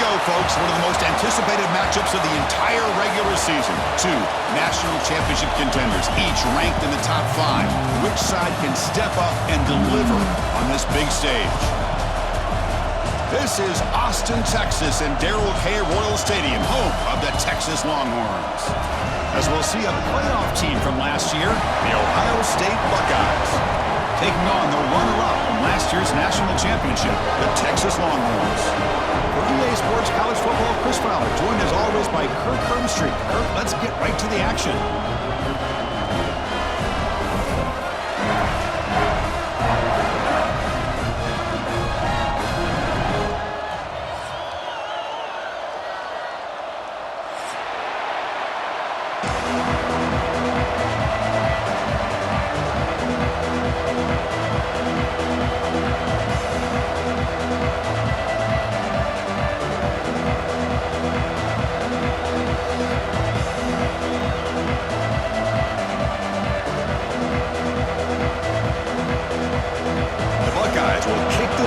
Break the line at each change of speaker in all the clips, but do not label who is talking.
go, folks. One of the most anticipated matchups of the entire regular season. Two national championship contenders, each ranked in the top 5. Which side can step up and deliver on this big stage? This is Austin, Texas, and Darrell K. Royal Stadium, home of the Texas Longhorns. As we'll see a playoff team from last year, the Ohio State Buckeyes, taking on the runner-up from last year's national championship, the Texas Longhorns. For EA Sports College Football, Chris Fowler, joined as always by Kirk Hermstreet. Kirk, let's get right to the action.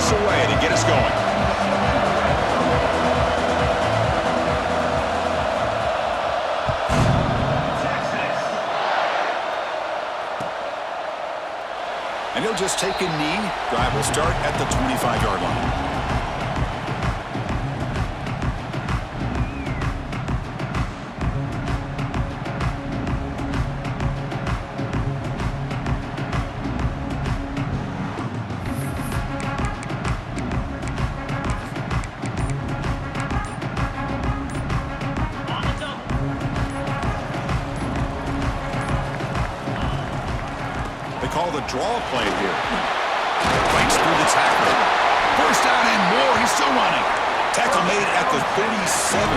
Away to get us going. And he'll just take a knee. Drive will start at the 25-yard line. Call the draw play here. Breaks through the tackle. First down and more. He's still running. Tackle made at the 37.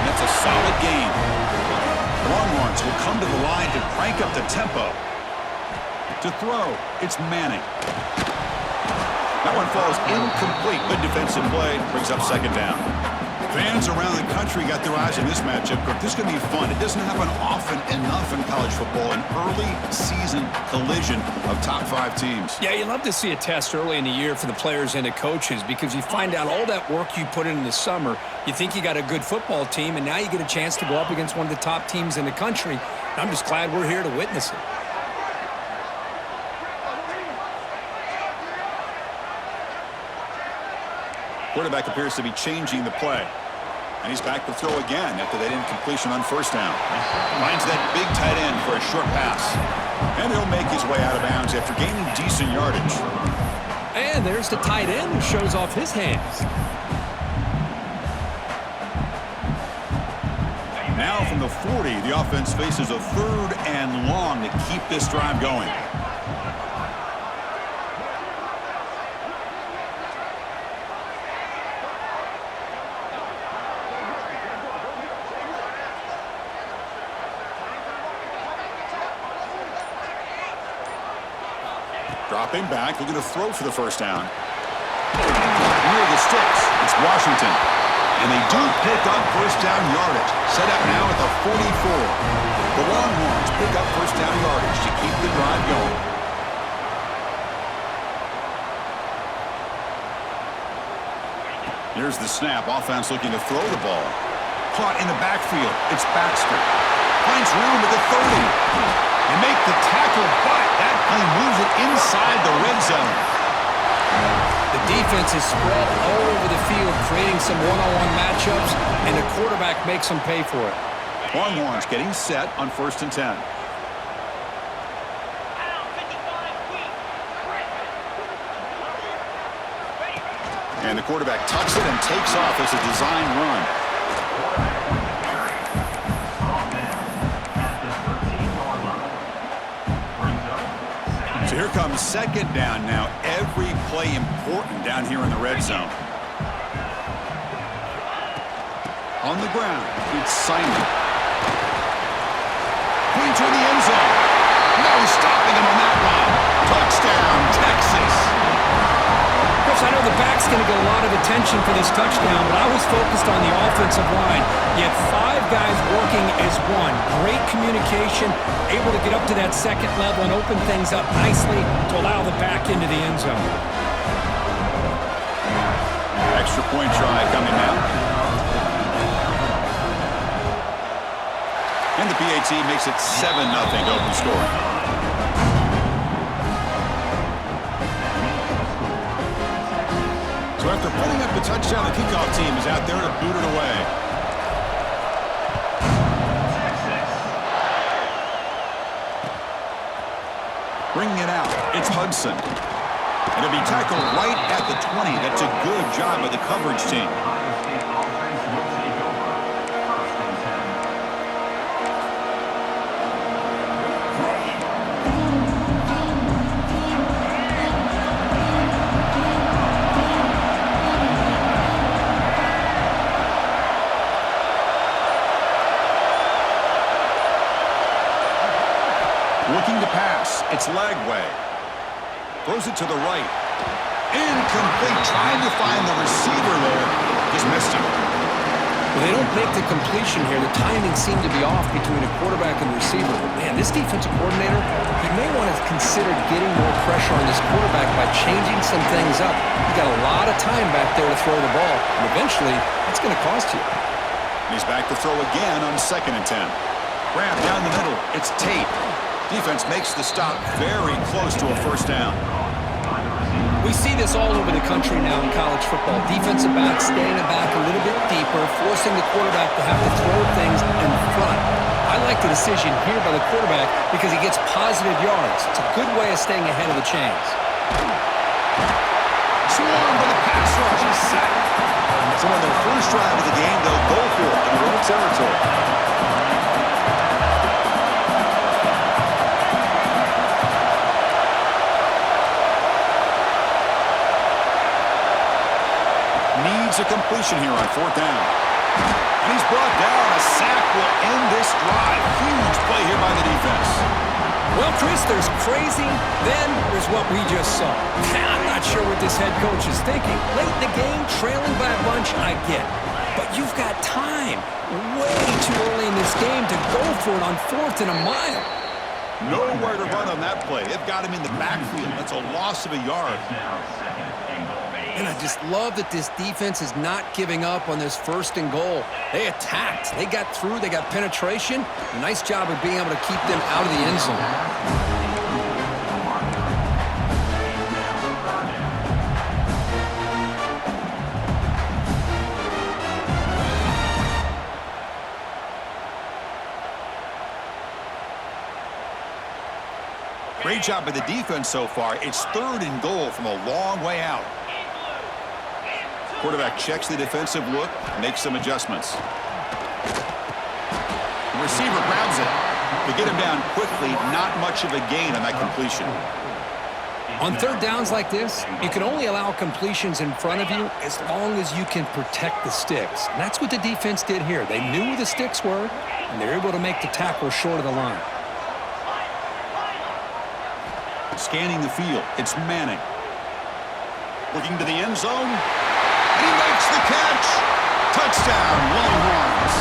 That's a solid gain. The Longhorns will come to the line to crank up the tempo. To throw, it's Manning. That one falls incomplete. Good defensive play. Brings up second down. Fans around the country got their eyes on this matchup. This is going to be fun. It doesn't happen often enough in college football, an early season collision of top 5 teams.
Yeah, you love to see a test early in the year for the players and the coaches because you find out all that work you put in the summer. You think you got a good football team, and now you get a chance to go up against one of the top teams in the country. I'm just glad we're here to witness it.
Quarterback appears to be changing the play. And he's back to throw again after that incompletion on first down. Finds that big tight end for a short pass. And he'll make his way out of bounds after gaining decent yardage.
And there's the tight end who shows off his hands.
Now from the 40, the offense faces a 3rd and long to keep this drive going. Dropping back, looking to throw for the first down. Near the sticks, it's Washington. And they do pick up first down yardage. Set up now at the 44. The Longhorns pick up first down yardage to keep the drive going. Here's the snap. Offense looking to throw the ball. Caught in the backfield. It's Baxter. Finds room at the 30. And make the tackle, but that play moves it inside the red zone.
The defense is spread all over the field, creating some one-on-one matchups, and the quarterback makes them pay for it.
Longhorns getting set on 1st and 10. And the quarterback tucks it and takes off as a design run. So here comes second down now. Every play important down here in the red zone. On the ground, it's Simon. Clean to the end zone. No stopping him on that one. Touchdown, Texas.
Chris, I know the back's going to get a lot of attention for this touchdown, but I was focused on the offensive line. You had 5 guys working as one. Great communication, able to get up to that second level and open things up nicely to allow the back into the end zone.
Extra point try coming now. the PAT makes it 7-0 open scoring. So after putting up the touchdown, the kickoff team is out there to boot it away. Bringing it out, it's Hudson. It'll be tackled right at the 20. That's a good job by the coverage team. Looking to pass. It's Lagway. Throws it to the right. Incomplete. Trying to find the receiver there. Just missed him.
Well, they don't make the completion here. The timing seemed to be off between a quarterback and the receiver. But, man, this defensive coordinator, he may want to consider getting more pressure on this quarterback by changing some things up. He's got a lot of time back there to throw the ball. And eventually, that's going to cost you.
He's back to throw again on 2nd and 10. Grab down the middle. It's Tate. Defense makes the stop very close to a first down.
We see this all over the country now in college football. Defensive backs staying back a little bit deeper, forcing the quarterback to have to throw things in front. I like the decision here by the quarterback because he gets positive yards. It's a good way of staying ahead of the chains.
Swarmed by the pass rush. He's sacked. So on their first drive of the game, they'll go for it in their own territory. Needs a completion here on 4th down. And he's brought down. A sack will end this drive. Huge play here by the defense.
Well, Chris, there's crazy, then there's what we just saw. I'm not sure what this head coach is thinking. Late in the game, trailing by a bunch, I get. But you've got time. Way too early in this game to go for it on 4th and a mile.
Nowhere to run on that play. They've got him in the backfield. That's a loss of a yard.
And I just love that this defense is not giving up on this 1st and goal. They attacked. They got through. They got penetration. A nice job of being able to keep them out of the end zone.
Great job by the defense so far. It's 3rd and goal from a long way out. Quarterback checks the defensive look, makes some adjustments. The receiver grabs it. To get him down quickly, not much of a gain on that completion.
On 3rd downs like this, you can only allow completions in front of you as long as you can protect the sticks. And that's what the defense did here. They knew where the sticks were, and they're able to make the tackle short of the line.
Scanning the field, it's Manning. Looking to the end zone. And he makes the catch. Touchdown, Longhorns.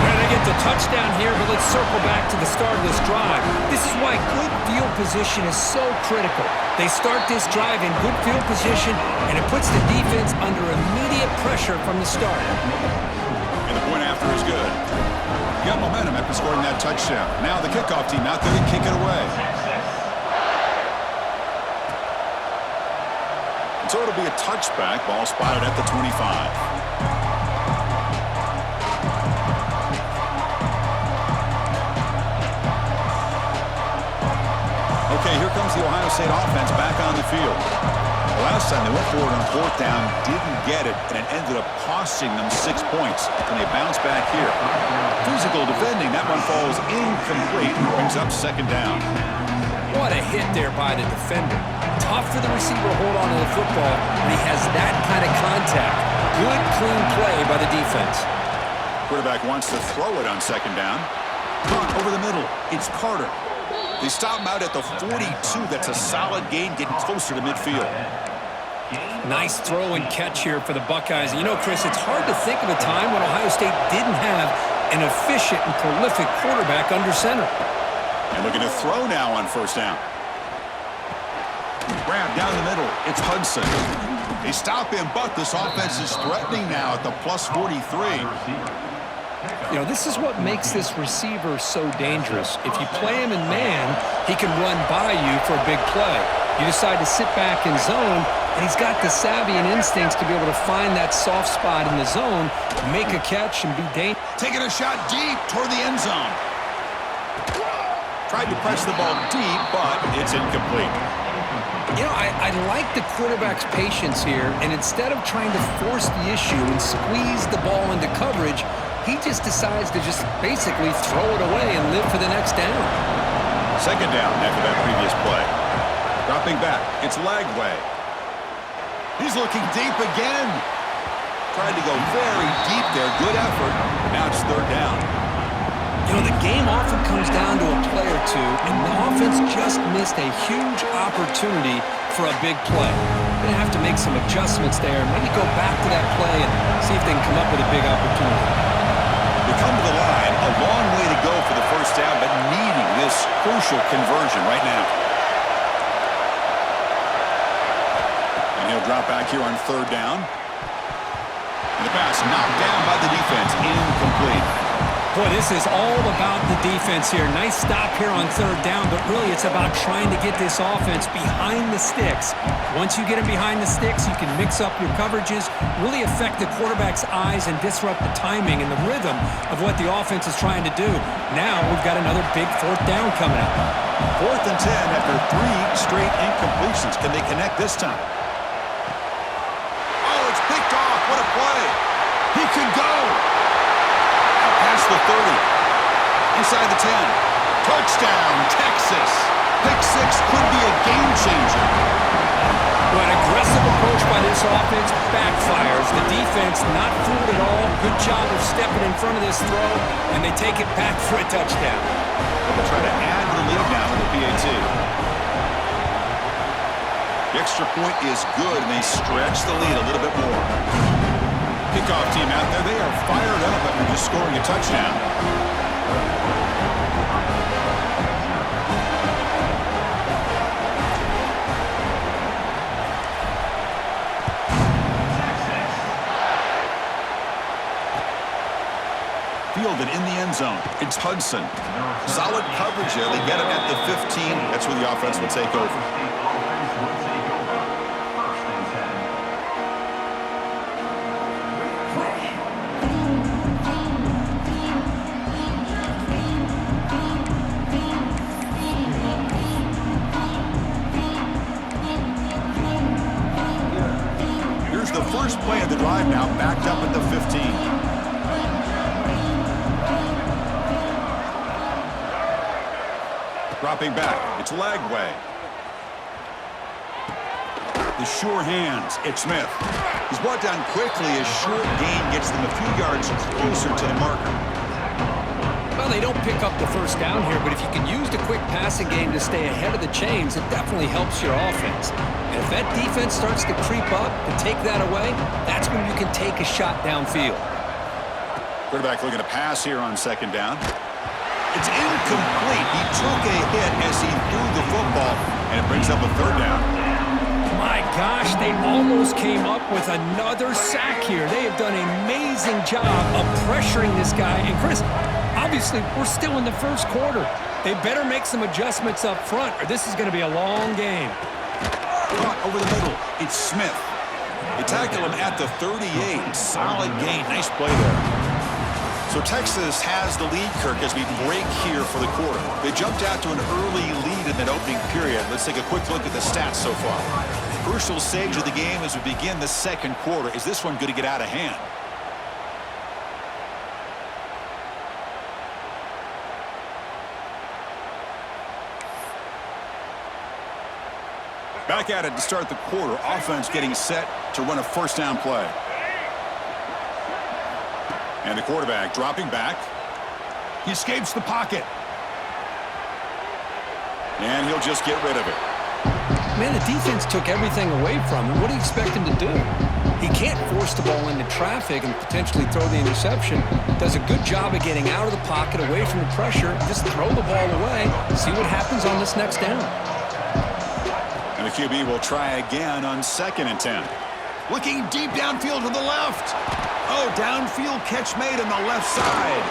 Well, they get the touchdown here, but let's circle back to the start of this drive. This is why good field position is so critical. They start this drive in good field position, and it puts the defense under immediate pressure from the start.
And the point after is good. You got momentum after scoring that touchdown. Now the kickoff team out there to kick it away. So it'll be a touchback. Ball spotted at the 25. Okay, here comes the Ohio State offense back on the field. The last time they went forward on 4th down, didn't get it, and it ended up costing them 6 points. And they bounce back here. Physical defending. That one falls incomplete. Brings up 2nd down.
What a hit there by the defender. Tough for the receiver to hold on to the football when he has that kind of contact. Good, clean play by the defense.
Quarterback wants to throw it on 2nd down. Over the middle, it's Carter. They stop him out at the 42. That's a solid gain, getting closer to midfield.
Nice throw and catch here for the Buckeyes. And you know, Chris, it's hard to think of a time when Ohio State didn't have an efficient and prolific quarterback under center.
And looking to throw now on 1st down. Grab down the middle. It's Hudson. They stop him, but this offense is threatening now at the plus 43.
You know, this is what makes this receiver so dangerous. If you play him in man, he can run by you for a big play. You decide to sit back in zone, and he's got the savvy and instincts to be able to find that soft spot in the zone, make a catch, and be dangerous.
Taking a shot deep toward the end zone. Tried to press the ball deep, but it's incomplete.
You know, I like the quarterback's patience here, and instead of trying to force the issue and squeeze the ball into coverage, he just decides to just basically throw it away and live for the next down.
Second down after that previous play. Dropping back, it's Lagway. He's looking deep again. Tried to go very deep there, good effort. Now it's third down.
You know, the game often comes down to a play or two, and the offense just missed a huge opportunity for a big play. They're going to have to make some adjustments there, maybe go back to that play and see if they can come up with a big opportunity.
They come to the line, a long way to go for the first down, but needing this crucial conversion right now. And he'll drop back here on third down. And the pass knocked down by the defense, incomplete.
Boy, this is all about the defense here. Nice stop here on third down, but really it's about trying to get this offense behind the sticks. Once you get them behind the sticks, you can mix up your coverages, really affect the quarterback's eyes and disrupt the timing and the rhythm of what the offense is trying to do. Now we've got another big fourth down coming up.
4th and 10 after 3 straight incompletions. Can they connect this time? Oh, it's picked off. What a play. He can go. Past the 30, inside the 10, touchdown, Texas. Pick 6 could be a game changer.
Well, an aggressive approach by this offense backfires. The defense not fooled at all. Good job of stepping in front of this throw, and they take it back for a touchdown.
They'll try to add the lead now with the PAT. The extra point is good, and they stretch the lead a little bit more. Kickoff team out there, they are fired up after just scoring a touchdown. Fielded in the end zone. It's Hudson. Solid coverage there. They get him at the 15. That's where the offense will take over. The first play of the drive now, backed up at the 15. Dropping back, it's Lagway. The sure hands, it's Smith. He's brought down quickly as short gain gets them a few yards closer to the marker.
Well, they don't pick up the first down here, but if you can use the quick passing game to stay ahead of the chains, it definitely helps your offense. And if that defense starts to creep up and take that away, that's when you can take a shot downfield.
Quarterback looking to pass here on second down. It's incomplete. He took a hit as he threw the football, and it brings up a third down.
My gosh, they almost came up with another sack here. They have done an amazing job of pressuring this guy. And Chris, obviously, we're still in the first quarter. They better make some adjustments up front, or this is going to be a long game.
Caught over the middle. It's Smith. They tackle him at the 38. Solid gain. Nice play there. So Texas has the lead, Kirk, as we break here for the quarter. They jumped out to an early lead in that opening period. Let's take a quick look at the stats so far. Crucial stage of the game as we begin the second quarter. Is this one going to get out of hand? Back at it to start the quarter. Offense getting set to run a first down play. And the quarterback dropping back. He escapes the pocket. And he'll just get rid of it.
Man, the defense took everything away from him. What do you expect him to do? He can't force the ball into traffic and potentially throw the interception. Does a good job of getting out of the pocket, away from the pressure. Just throw the ball away. See what happens on this next down.
And the QB will try again on 2nd and 10. Looking deep downfield to the left. Oh, downfield catch made on the left side.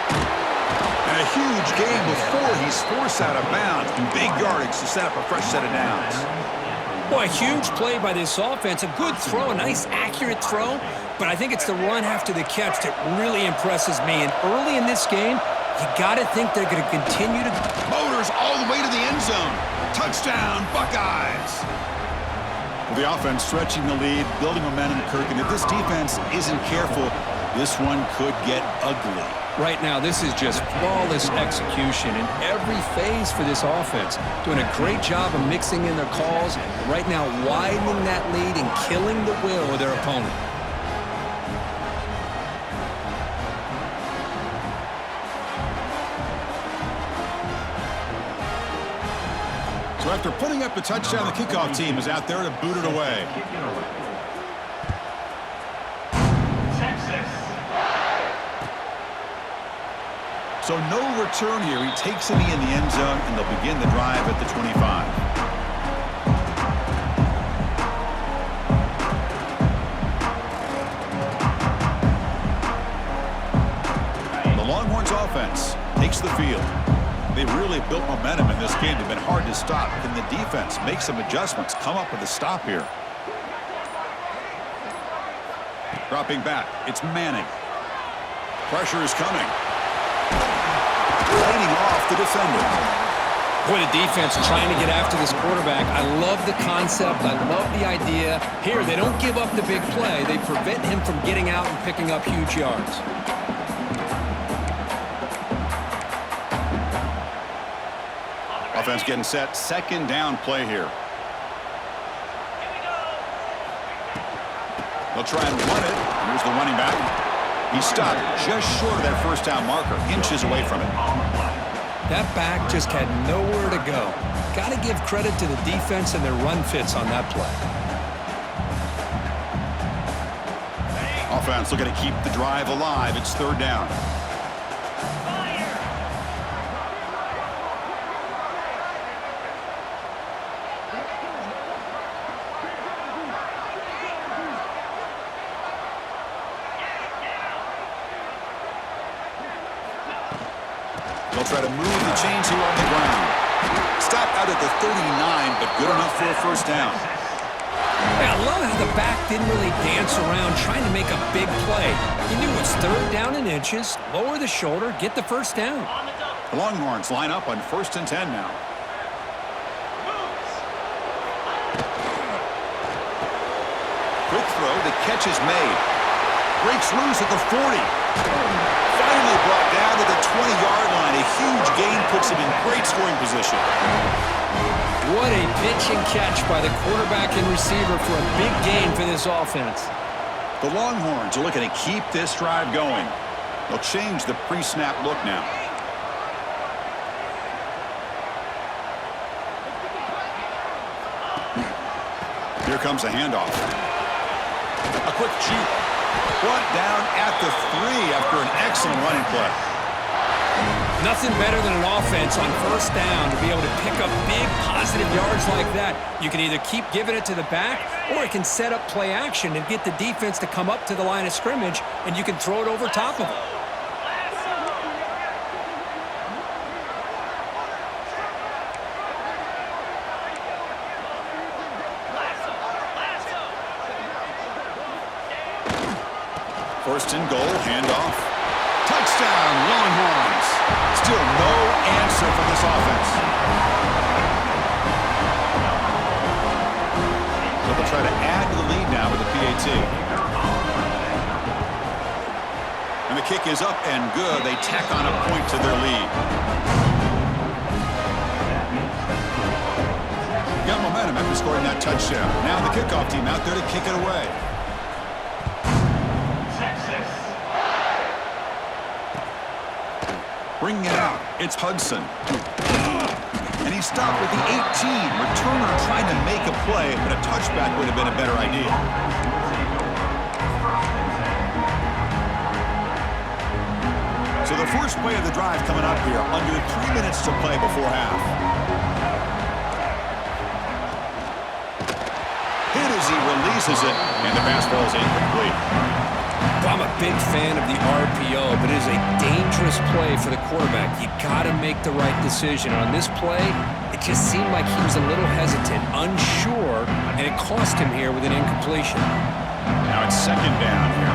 And a huge gain before he's forced out of bounds. Big yardage to set up a fresh set of downs.
Boy, a huge play by this offense. A good throw, a nice accurate throw. But I think it's the run after the catch that really impresses me. And early in this game, you got to think they're going to continue to...
Motors all the way to the end zone. Touchdown, Buckeyes. Well, the offense stretching the lead, building momentum, Kirk. And if this defense isn't careful, this one could get ugly.
Right now, this is just flawless execution in every phase for this offense. Doing a great job of mixing in their calls. Right now, widening that lead and killing the will of their opponent.
So after putting up the touchdown, the kickoff team is out there to boot it away. So no return here. He takes it in the end zone, and they'll begin the drive at the 25. The Longhorns offense takes the field. They really built momentum in this game. They've been hard to stop. Can the defense make some adjustments, come up with a stop here? Dropping back, it's Manning. Pressure is coming. Lighting off the defender.
Boy, the defense trying to get after this quarterback. I love the concept. I love the idea. Here, they don't give up the big play. They prevent him from getting out and picking up huge yards.
Offense getting set. Second down play here. They'll try and run it. Here's the running back. He stopped just short of that first down marker, inches away from it.
That back just had nowhere to go. Got to give credit to the defense and their run fits on that play.
Offense looking to keep the drive alive. It's third down. They'll try to move the chains here on the ground. Stop out at the 39, but good enough for a first down.
Hey, I love how the back didn't really dance around trying to make a big play. He knew it's third down in inches, lower the shoulder, get the first down.
The Longhorns line up on 1st and 10 now. Quick throw, the catch is made. Breaks loose at the 40. Finally brought down to the 20-yard line. A huge gain puts him in great scoring position.
What a pitch and catch by the quarterback and receiver for a big gain for this offense.
The Longhorns are looking to keep this drive going. They'll change the pre-snap look now. Here comes a handoff. A quick juke. Brought down at the 3 after an excellent running play.
Nothing better than an offense on first down to be able to pick up big positive yards like that. You can either keep giving it to the back, or it can set up play action and get the defense to come up to the line of scrimmage, and you can throw it over top of them.
First and goal, handoff. Touchdown, Longhorns. Still no answer for this offense. So they'll try to add to the lead now with the PAT. And the kick is up and good. They tack on a point to their lead. Got momentum after scoring that touchdown. Now the kickoff team out there to kick it away. Bringing it out, it's Hudson. And he stopped with the 18. Returner trying to make a play, but a touchback would have been a better idea. So the first play of the drive coming up here, under 3 minutes to play before half. Hit as he releases it, and the pass ball is incomplete.
Well, I'm a big fan of the RPO, but it is a dangerous play for the quarterback. You got to make the right decision. On this play, it just seemed like he was a little hesitant, unsure, and it cost him here with an incompletion.
Now it's second down here.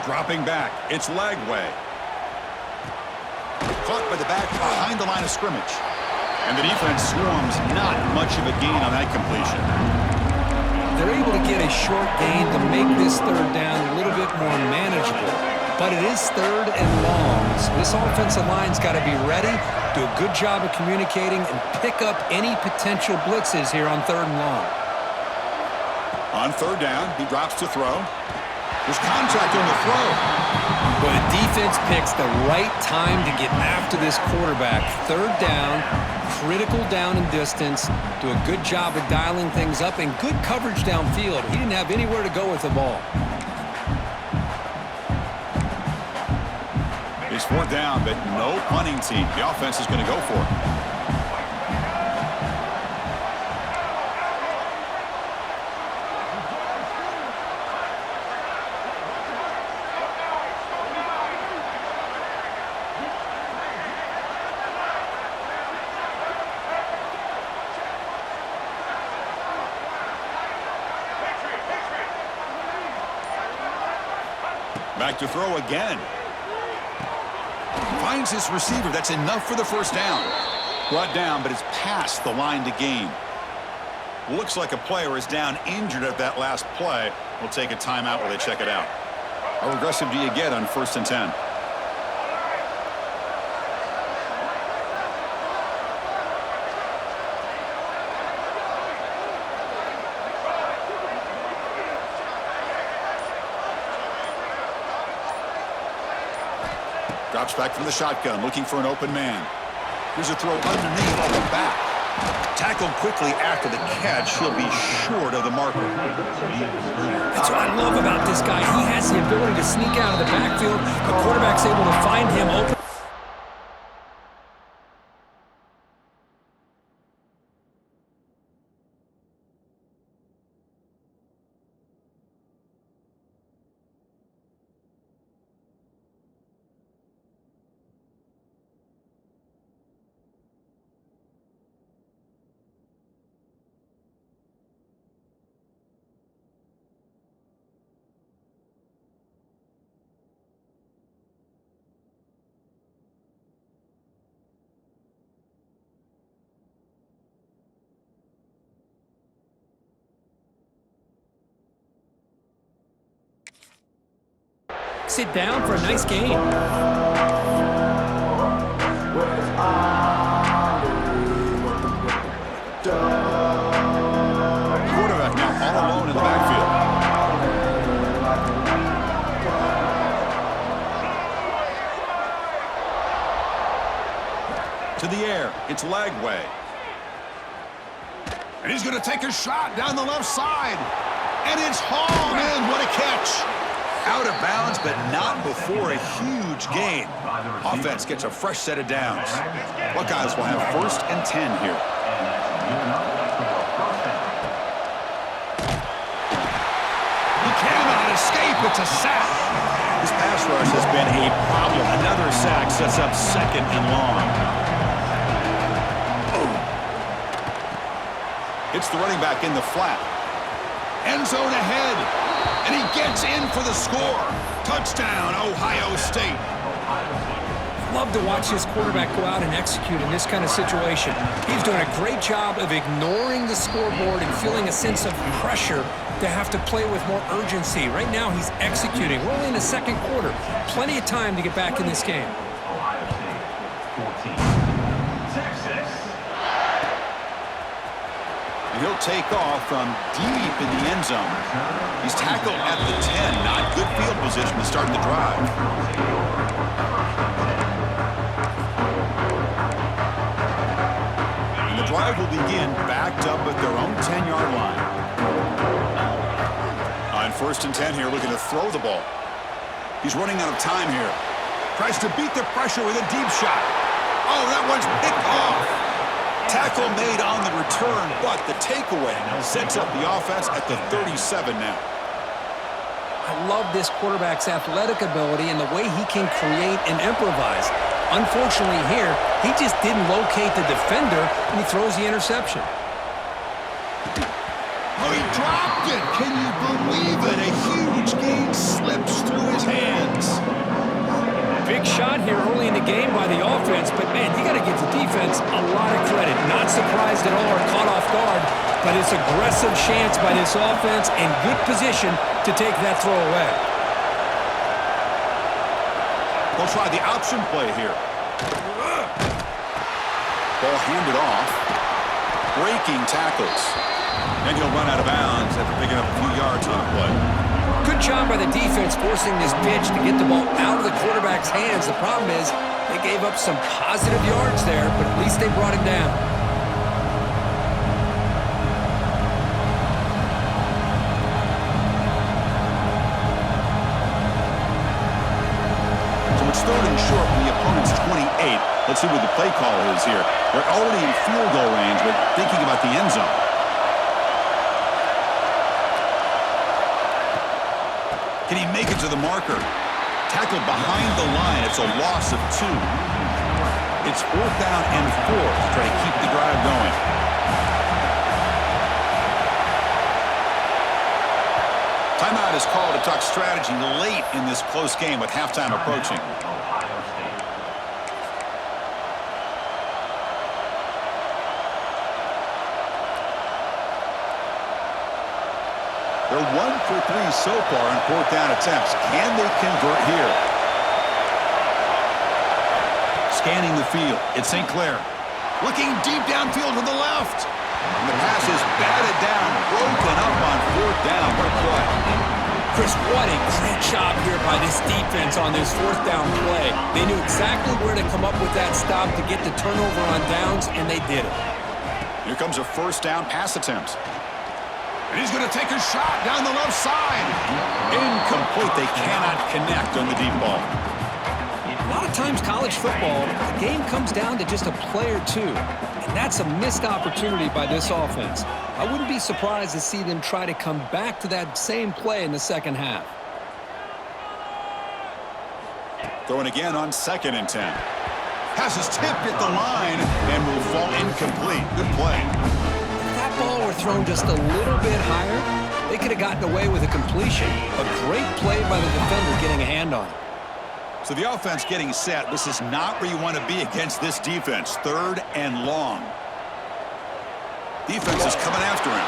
Dropping back, it's Lagway. Caught by the back behind the line of scrimmage. And the defense swarms, not much of a gain on that completion.
They're able to get a short gain to make this third down a little bit more manageable. But it is third and long, so this offensive line's got to be ready, do a good job of communicating, and pick up any potential blitzes here on third and long.
On third down, he drops to throw. There's contact on the throw.
But the defense picks the right time to get after this quarterback. Third down, critical down and distance, do a good job of dialing things up, and good coverage downfield. He didn't have anywhere to go with the ball.
It's fourth down, but no punting team. The offense is going to go for it. Back to throw again. Finds his receiver. That's enough for the first down. Brought down, but it's past the line to gain. Looks like a player is down injured at that last play. We'll take a timeout while they check it out. How aggressive do you get on 1st and 10? Drops back from the shotgun, looking for an open man. Here's a throw underneath on the back. Tackled quickly after the catch. He'll be short of the marker.
That's what I love about this guy. He has the ability to sneak out of the backfield. The quarterback's able to find him open. Sit down for a nice game.
Quarterback now all alone in the backfield. To the air, it's Lagway. And he's going to take a shot down the left side. And it's hauled in. What a catch. Out of bounds, but not before a huge gain. Offense gets a fresh set of downs. Buckeyes will have 1st and 10 here. He cannot escape. It's a sack. This pass rush has been a problem. Another sack sets up 2nd and long. It's the running back in the flat. End zone ahead. And he gets in for the score. Touchdown, Ohio State.
Love to watch this quarterback go out and execute in this kind of situation. He's doing a great job of ignoring the scoreboard and feeling a sense of pressure to have to play with more urgency. Right now, he's executing. We're only in the second quarter. Plenty of time to get back in this game.
He'll take off from deep in the end zone. He's tackled at the 10. Not good field position to start the drive. And the drive will begin backed up at their own 10-yard line. On 1st and 10 here, looking to throw the ball. He's running out of time here. Tries to beat the pressure with a deep shot. Oh, that one's picked off. Tackle made on the return, but the takeaway sets up the offense at the 37 now.
I love this quarterback's athletic ability and the way he can create and improvise. Unfortunately here, he just didn't locate the defender, and he throws the interception.
Oh, he dropped it. Can you believe it? A huge gain slips through his hands.
Big shot here early in the game by the offense, but, man, you got to give the defense a lot of credit. Not surprised at all or caught off guard, but it's aggressive chance by this offense and good position to take that throw away.
They'll try the option play here. Ball handed off. Breaking tackles. And he'll run out of bounds after picking up a few yards on the play.
Good job by the defense forcing this pitch to get the ball out of the quarterback's hands. The problem is they gave up some positive yards there, but at least they brought him down.
So it's 3rd and short from the opponent's 28. Let's see what the play call is here. They're already in field goal range, but thinking about the end zone. Can he make it to the marker? Tackled behind the line. It's a loss of 2. It's 4th down and 4 to try to keep the drive going. Timeout is called to talk strategy late in this close game with halftime approaching. They're 1 for 3 so far in 4th down attempts. Can they convert here? Scanning the field. It's St. Clair. Looking deep downfield to the left. And the pass is batted down, broken up on 4th down. What a play.
Chris, what a great job here by this defense on this 4th down play. They knew exactly where to come up with that stop to get the turnover on downs, and they did it.
Here comes a 1st down pass attempt. And he's going to take a shot down the left side. Incomplete. They cannot connect on the deep ball.
A lot of times college football, the game comes down to just a play or two. And that's a missed opportunity by this offense. I wouldn't be surprised to see them try to come back to that same play in the second half.
Throwing again on 2nd and 10. Pass is tipped at the line and will fall incomplete. Good play.
That ball were thrown just a little bit higher, they could have gotten away with a completion. A great play by the defender getting a hand on it.
So the offense getting set. This is not where you want to be against this defense. 3rd and long. Defense is coming after him.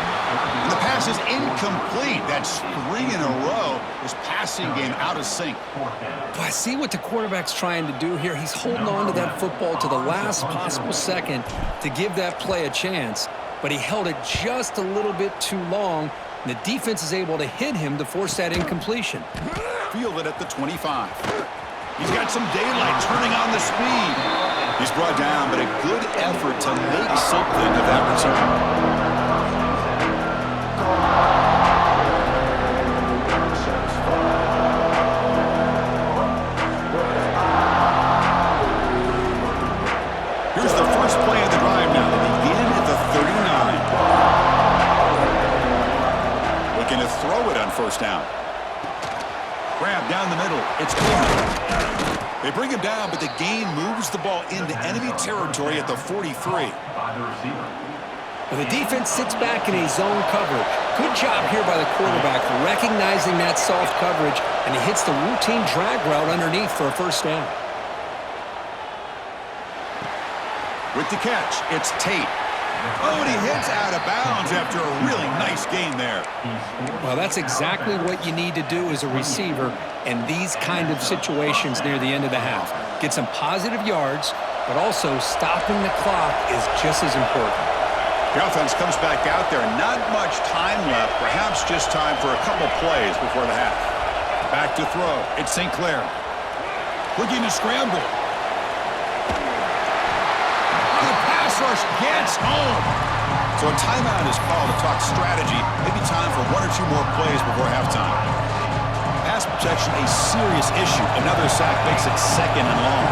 And the pass is incomplete. That's 3 in a row. His passing game out of sync.
I see what the quarterback's trying to do here. He's holding on to that football to the last possible second to give that play a chance. But he held it just a little bit too long, and the defense is able to hit him to force that incompletion.
Fielded at the 25. He's got some daylight turning on the speed. He's brought down, but a good effort to make something of that return. Here's the first play of the drive now. They begin at the 39. Looking to throw it on 1st down. Grab down the middle. It's Coleman. They bring him down, but the gain moves the ball into enemy territory at the 43.
Well, the defense sits back in a zone coverage. Good job here by the quarterback recognizing that soft coverage, and he hits the routine drag route underneath for a 1st down.
With the catch, it's Tate. Oh, and he hits out of bounds after a really nice gain there.
Well, that's exactly what you need to do as a receiver in these kind of situations near the end of the half. Get some positive yards, but also stopping the clock is just as important.
The offense comes back out there. Not much time left. Perhaps just time for a couple plays before the half. Back to throw. It's St. Clair. Looking to scramble. Rush gets home. So a timeout is called to talk strategy. Maybe time for 1 or 2 more plays before halftime. Pass protection, a serious issue. Another sack makes it 2nd and long.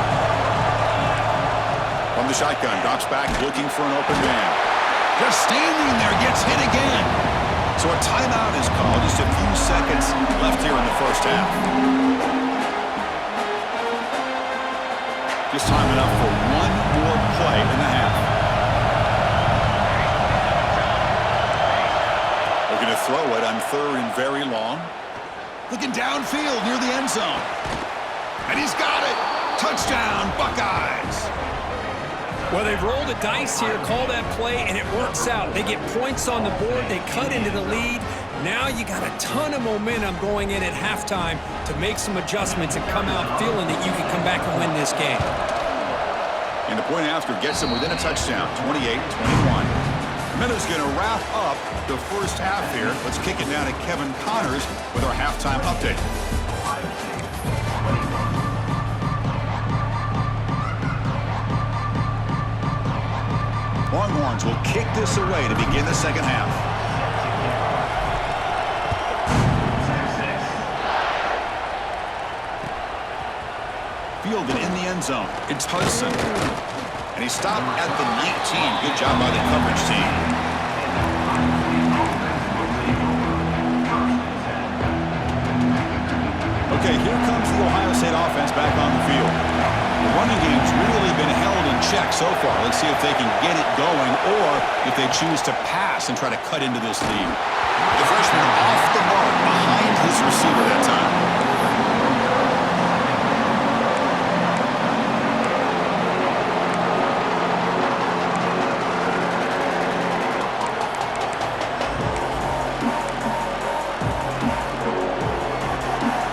From the shotgun, drops back looking for an open man. Just standing there, gets hit again. So a timeout is called. Just a few seconds left here in the first half. Just time enough for one more play in the half. Looking to throw it on 3rd and very long. Looking downfield near the end zone. And he's got it. Touchdown, Buckeyes.
Well, they've rolled a dice here, call that play, and it works out. They get points on the board. They cut into the lead. Now you got a ton of momentum going in at halftime to make some adjustments and come out feeling that you can come back and win this game.
And the point after gets them within a touchdown, 28-21. Minutes going to wrap up the first half here. Let's kick it down to Kevin Connors with our halftime update. Longhorns will kick this away to begin the second half. Fielded in the end zone. It's Hudson. And he stopped at the 19. Good job by the coverage team. Okay, here comes the Ohio State offense back on the field. The running game's really been held in check so far. Let's see if they can get it going or if they choose to pass and try to cut into this lead. The freshman off the mark behind his receiver that time.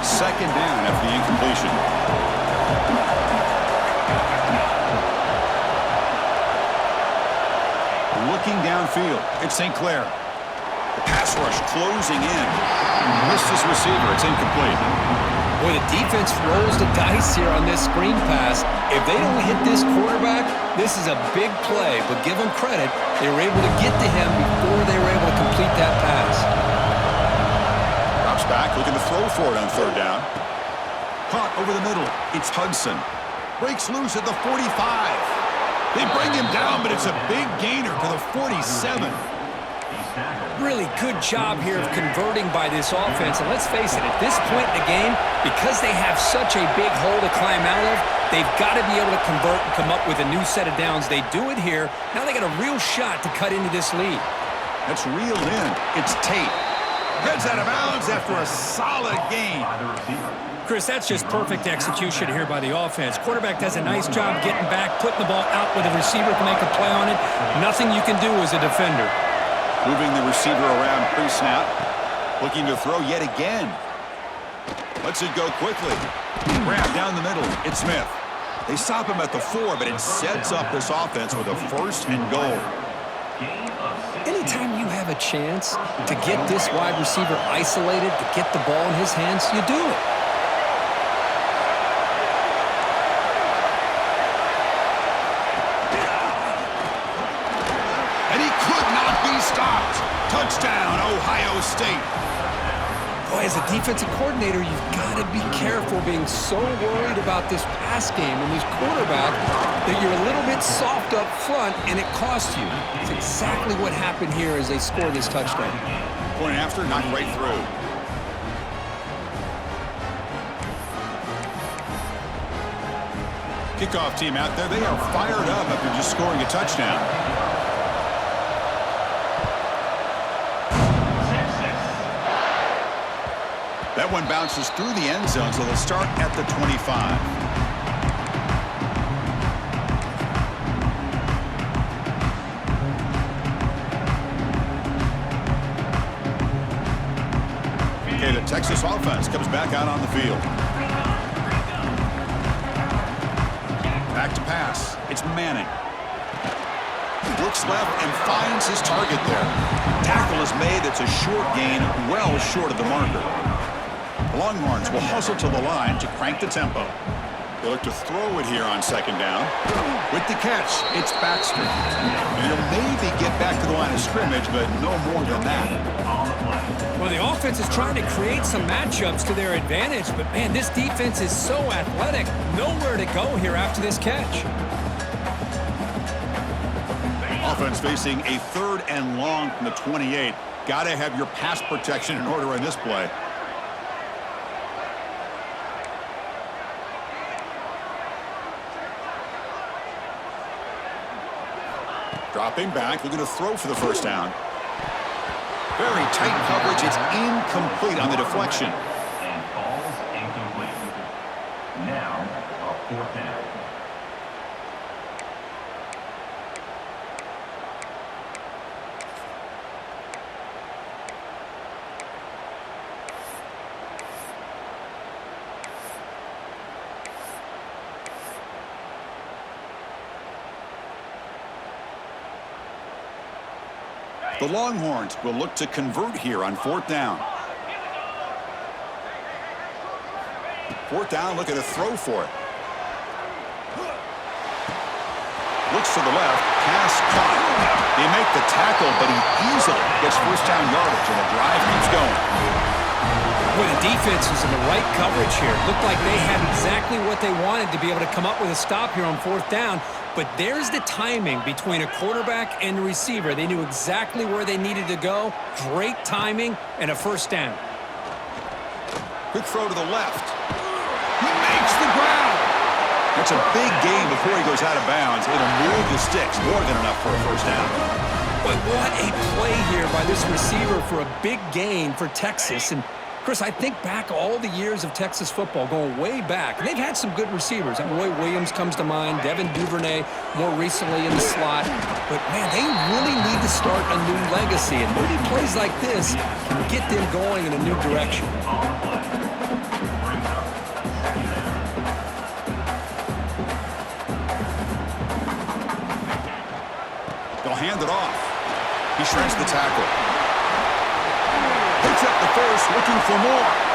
Second down after the incompletion. Looking downfield, it's St. Clair. The pass rush closing in. Missed his receiver, it's incomplete.
Boy, the defense rolls the dice here on this screen pass. If they don't hit this quarterback, this is a big play, but give them credit. They were able to get to him before they were able to complete that pass.
Drops back, looking to throw for it on 3rd down. Caught over the middle, it's Hudson. Breaks loose at the 45. They bring him down, but it's a big gainer to the 47.
Really good job here of converting by this offense. And let's face it, at this point in the game, because they have such a big hole to climb out of, they've got to be able to convert and come up with a new set of downs. They do it here. Now they got a real shot to cut into this lead.
That's reeled in. It's Tate. Heads out of bounds after a solid gain.
Chris, that's just perfect execution here by the offense. Quarterback does a nice job getting back, putting the ball out where the receiver can make a play on it. Nothing you can do as a defender.
Moving the receiver around pre-snap. Looking to throw yet again. Lets it go quickly. Grab down the middle. It's Smith. They stop him at the 4, but it sets up this offense with a 1st and goal.
Anytime you have a chance to get this wide receiver isolated, to get the ball in his hands, you do it.
Touchdown, Ohio State.
Boy, as a defensive coordinator, you've got to be careful being so worried about this pass game and this quarterback that you're a little bit soft up front and it costs you. It's exactly what happened here as they score this touchdown.
Point after, knocked right through. Kickoff team out there, they are fired up after just scoring a touchdown. That one bounces through the end zone, so they'll start at the 25. Okay, the Texas offense comes back out on the field. Back to pass. It's Manning. Looks left and finds his target there. Tackle is made. It's a short gain, well short of the marker. Longhorns will hustle to the line to crank the tempo. They look to throw it here on 2nd down. With the catch, it's Baxter. And he'll maybe get back to the line of scrimmage, but no more than that.
Well, the offense is trying to create some matchups to their advantage, but, man, this defense is so athletic. Nowhere to go here after this catch.
Offense facing a 3rd and long from the 28. got to have your pass protection in order in this play. Dropping back, looking to throw for the first down. Very tight coverage. It's incomplete on the deflection.
And falls incomplete. Now, a 4th down.
The Longhorns will look to convert here on 4th down. 4th down, looking to throw for it. Looks to the left, pass caught. They make the tackle, but he easily gets first down yardage, and the drive keeps going.
Boy, the defense was in the right coverage here. Looked like they had exactly what they wanted to be able to come up with a stop here on 4th down. But there's the timing between a quarterback and the receiver. They knew exactly where they needed to go. Great timing and a first down.
Quick throw to the left. He makes the grab. That's a big gain before he goes out of bounds. It'll move the sticks, more than enough for a first down.
But what a play here by this receiver for a big gain for Texas. And Chris, I think back all the years of Texas football, going way back, and they've had some good receivers. Roy Williams comes to mind, Devin Duvernay more recently in the slot. But, man, they really need to start a new legacy, and maybe plays like this can get them going in a new direction.
They'll hand it off. He shreds the tackle. Picks up the first, looking for more.